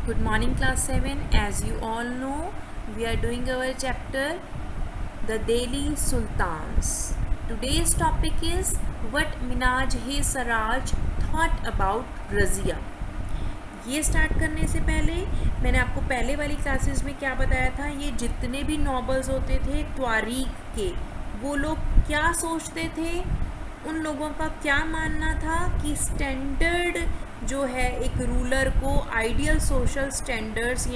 Good morning, class 7. As you all know, we are doing our chapter The Delhi Sultans. Today's topic is what Minhaj-e-Sarraj thought about Razia. ये start करने से पहले मैंने आपको पहले वाली क्लासेस में क्या बताया था, ये जितने भी नॉवेल्स होते थे तारीख के, वो लोग क्या सोचते थे, उन लोगों का क्या मानना था कि स्टैंडर्ड जो है एक रूलर को आइडियल सोशल स्टैंडर्ड्स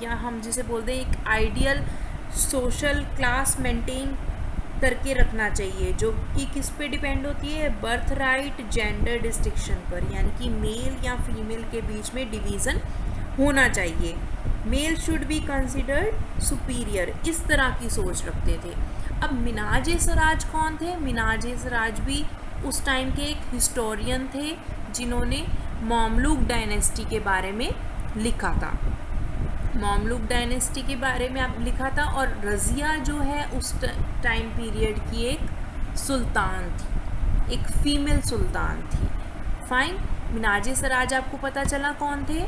या हम जिसे बोलते हैं एक आइडियल सोशल क्लास मेंटेन करके रखना चाहिए, जो कि किस पे डिपेंड होती है, बर्थ राइट जेंडर डिस्टिंक्शन पर, यानी कि मेल या फीमेल के बीच में डिवीज़न होना चाहिए। Male should be considered superior, इस तरह की सोच रखते थे। अब मिन्हाज-ए-सराज कौन थे? मिन्हाज-ए-सराज भी उस टाइम के एक हिस्टोरियन थे जिन्होंने मामलुक डायनेस्टी के बारे में लिखा था। मामलुक डायनेस्टी के बारे में आप लिखा था, और रज़िया जो है उस टाइम पीरियड की एक सुल्तान थी, एक फीमेल सुल्तान थी। फाइन, मिन्हाज-ए-सराज आपको पता चला कौन थे।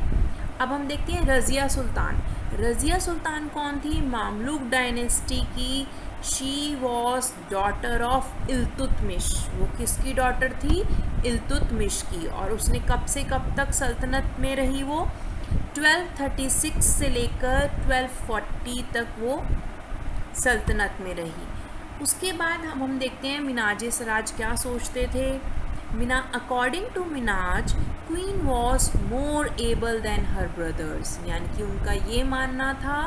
अब हम देखते हैं रज़िया सुल्तान। रज़िया सुल्तान कौन थी? मामलुक डायनेस्टी की she was daughter of Iltutmish. वो किसकी डॉटर थी? इल्तुतमिश की। और उसने कब से कब तक सल्तनत में रही? वो 1236 से लेकर 1240 तक वो सल्तनत में रही। उसके बाद हम देखते हैं मिन्हाज-ए-सराज क्या सोचते थे। According to Minhaj, queen was more able than her brothers, यानी कि उनका ये मानना था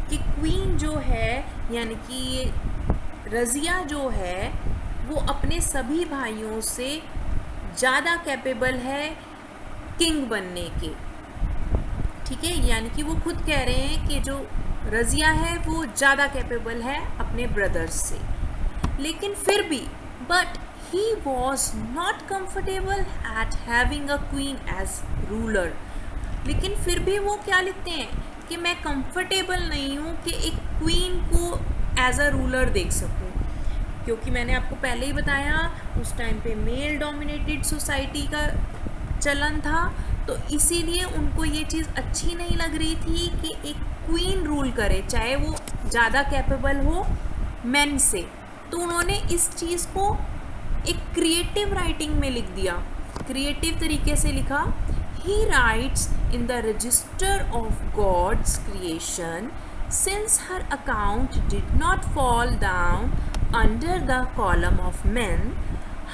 कि क्वीन जो है, यानी कि रज़िया जो है, वो अपने सभी भाइयों से ज़्यादा कैपेबल है किंग बनने के। ठीक है, यानी कि वो खुद कह रहे हैं कि जो रज़िया है वो ज़्यादा कैपेबल है अपने ब्रदर्स से। लेकिन फिर भी but he was not comfortable at having a queen as ruler. लेकिन फिर भी वो क्या लिखते हैं कि मैं कंफर्टेबल नहीं हूँ कि एक क्वीन को एज अ रूलर देख सकूँ, क्योंकि मैंने आपको पहले ही बताया उस टाइम पे मेल डोमिनेटेड सोसाइटी का चलन था, तो इसीलिए उनको ये चीज़ अच्छी नहीं लग रही थी कि एक क्वीन रूल करे, चाहे वो ज़्यादा कैपेबल हो मेन से। तो उन्होंने इस चीज़ को एक क्रिएटिव राइटिंग में लिख दिया, क्रिएटिव तरीके से लिखा। He writes in the register of God's creation, since her account did not fall down under the column of men,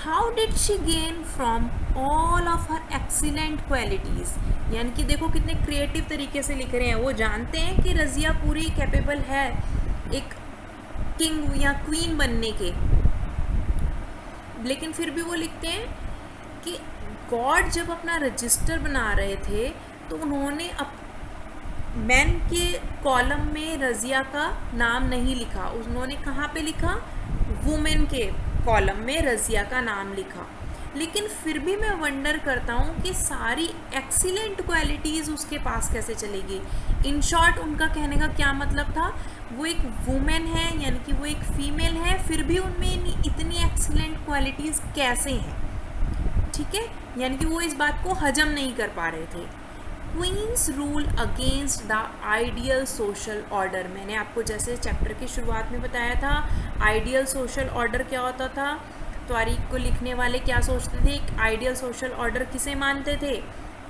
how did she gain from all of her excellent qualities? यानी कि देखो कितने creative तरीके से लिख रहे हैं। वो जानते हैं कि रज़िया पूरी कैपेबल है एक किंग या क्वीन बनने के, लेकिन फिर भी वो लिखते हैं कि गॉड जब अपना रजिस्टर बना रहे थे तो उन्होंने मैन के कॉलम में रज़िया का नाम नहीं लिखा, उन्होंने कहाँ पे लिखा? वुमेन के कॉलम में रज़िया का नाम लिखा। लेकिन फिर भी मैं वंडर करता हूँ कि सारी एक्सीलेंट क्वालिटीज़ उसके पास कैसे चलेगी। इन शॉर्ट उनका कहने का क्या मतलब था, वो एक वुमेन है, यानी कि वो एक फीमेल है, फिर भी उनमें इतनी एक्सीलेंट क्वालिटीज़ कैसे हैं? ठीक है, यानी कि वो इस बात को हजम नहीं कर पा रहे थे। Queens rule against the ideal social order. मैंने आपको जैसे चैप्टर की शुरुआत में बताया था, आइडियल सोशल ऑर्डर क्या होता था। तारीख को लिखने वाले क्या सोचते थे? एक आइडियल सोशल ऑर्डर किसे मानते थे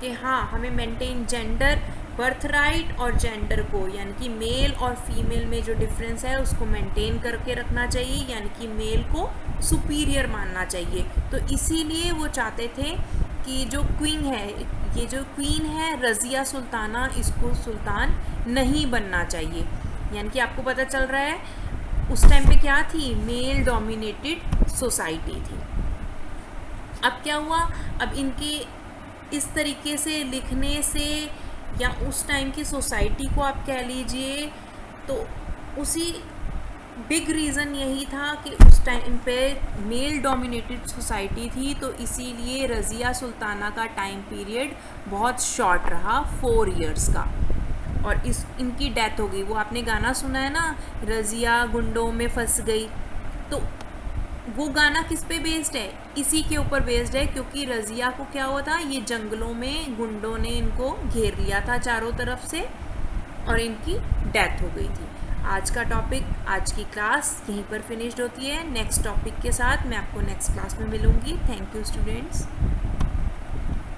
कि हाँ, हमें मेंटेन जेंडर, बर्थ राइट और जेंडर को, यानी कि मेल और फीमेल में जो डिफरेंस है उसको मेंटेन करके रखना चाहिए, यानी कि मेल को सुपीरियर मानना चाहिए। तो इसीलिए वो चाहते थे कि जो क्वीन है, ये जो क्वीन है रज़िया सुल्ताना, इसको सुल्तान नहीं बनना चाहिए। यानी कि आपको पता चल रहा है उस टाइम पे क्या थी? मेल डोमिनेटेड सोसाइटी थी। अब क्या हुआ? अब इनके इस तरीके से लिखने से, या उस टाइम की सोसाइटी को आप कह लीजिए, तो उसी बिग रीज़न यही था कि उस टाइम पे मेल डोमिनेटेड सोसाइटी थी, तो इसीलिए रज़िया सुल्ताना का टाइम पीरियड बहुत शॉर्ट रहा, 4 इयर्स का, और इनकी डेथ हो गई। वो आपने गाना सुना है ना, रज़िया गुंडों में फंस गई। तो वो गाना किस पे बेस्ड है, इसी के ऊपर बेस्ड है, क्योंकि रज़िया को क्या हुआ था, ये जंगलों में गुंडों ने इनको घेर लिया था चारों तरफ से और इनकी डेथ हो गई थी। आज का टॉपिक, आज की क्लास यहीं पर फिनिश्ड होती है। नेक्स्ट टॉपिक के साथ मैं आपको नेक्स्ट क्लास में मिलूँगी। Thank you students.